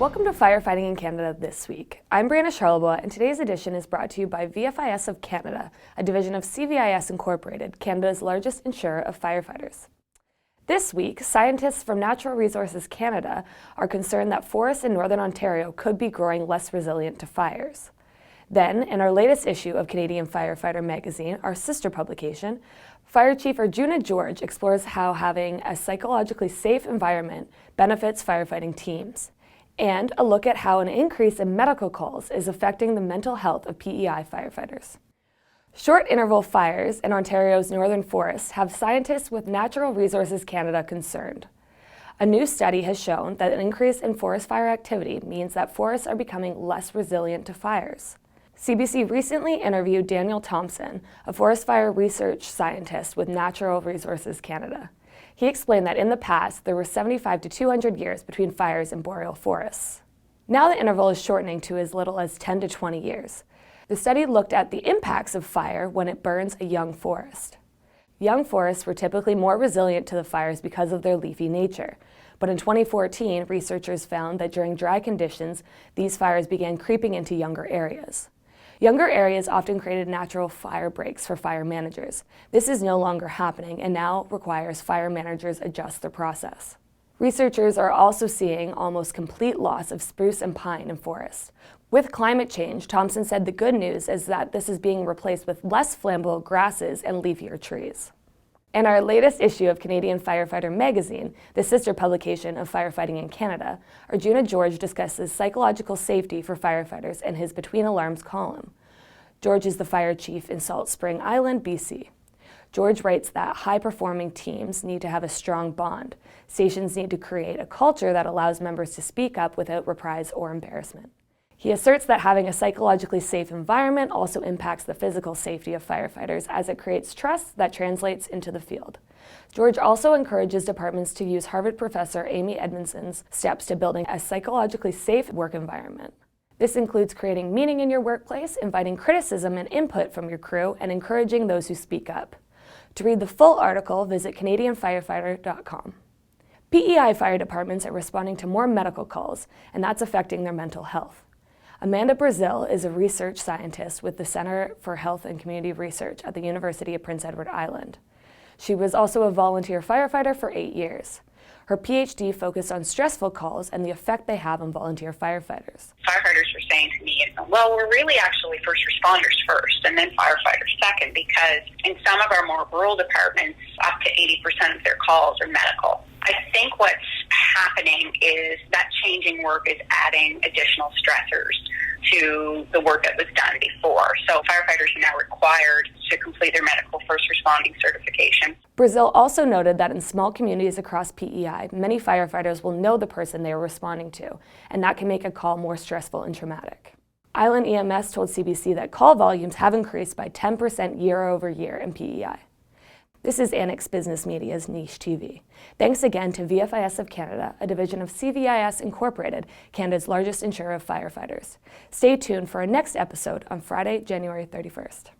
Welcome to Firefighting in Canada this week. I'm Brieanna Charlebois, and today's edition is brought to you by VFIS of Canada, a division of CVIS Incorporated, Canada's largest insurer of firefighters. This week, scientists from Natural Resources Canada are concerned that forests in Northern Ontario could be growing less resilient to fires. Then, in our latest issue of Canadian Firefighter magazine, our sister publication, Fire Chief Arjuna George explores how having a psychologically safe environment benefits firefighting teams, and a look at how an increase in medical calls is affecting the mental health of P.E.I. firefighters. Short interval fires in Ontario's northern forests have scientists with Natural Resources Canada concerned. A new study has shown that an increase in forest fire activity means that forests are becoming less resilient to fires. CBC recently interviewed Daniel Thompson, a forest fire research scientist with Natural Resources Canada. He explained that in the past, there were 75 to 200 years between fires in boreal forests. Now the interval is shortening to as little as 10 to 20 years. The study looked at the impacts of fire when it burns a young forest. Young forests were typically more resilient to the fires because of their leafy nature. But in 2014, researchers found that during dry conditions, these fires began creeping into younger areas. Younger areas often created natural fire breaks for fire managers. This is no longer happening and now requires fire managers adjust their process. Researchers are also seeing almost complete loss of spruce and pine in forests. With climate change, Thompson said the good news is that this is being replaced with less flammable grasses and leafier trees. In our latest issue of Canadian Firefighter magazine, the sister publication of Firefighting in Canada, Arjuna George discusses psychological safety for firefighters in his Between Alarms column. George is the fire chief in Salt Spring Island, BC. George writes that high-performing teams need to have a strong bond. Stations need to create a culture that allows members to speak up without reprise or embarrassment. He asserts that having a psychologically safe environment also impacts the physical safety of firefighters as it creates trust that translates into the field. George also encourages departments to use Harvard professor Amy Edmondson's steps to building a psychologically safe work environment. This includes creating meaning in your workplace, inviting criticism and input from your crew, and encouraging those who speak up. To read the full article, visit CanadianFirefighter.com. P.E.I. fire departments are responding to more medical calls, and that's affecting their mental health. Amanda Brazil is a research scientist with the Centre for Health and Community Research at the University of Prince Edward Island. She was also a volunteer firefighter for 8 years. Her PhD focused on stressful calls and the effect they have on volunteer firefighters. Firefighters were saying to me, well, we're really actually first responders first and then firefighters second, because in some of our more rural departments, up to 80% of their calls are medical. I think what's happening is that changing work is adding additional stressors to the work that was done before. So firefighters are now required to complete their medical first responding certification. Brazil also noted that in small communities across PEI, many firefighters will know the person they are responding to, and that can make a call more stressful and traumatic. Island EMS told CBC that call volumes have increased by 10% year over year in PEI. This is Annex Business Media's Niche TV. Thanks again to VFIS of Canada, a division of CVIS Incorporated, Canada's largest insurer of firefighters. Stay tuned for our next episode on Friday, January 31st.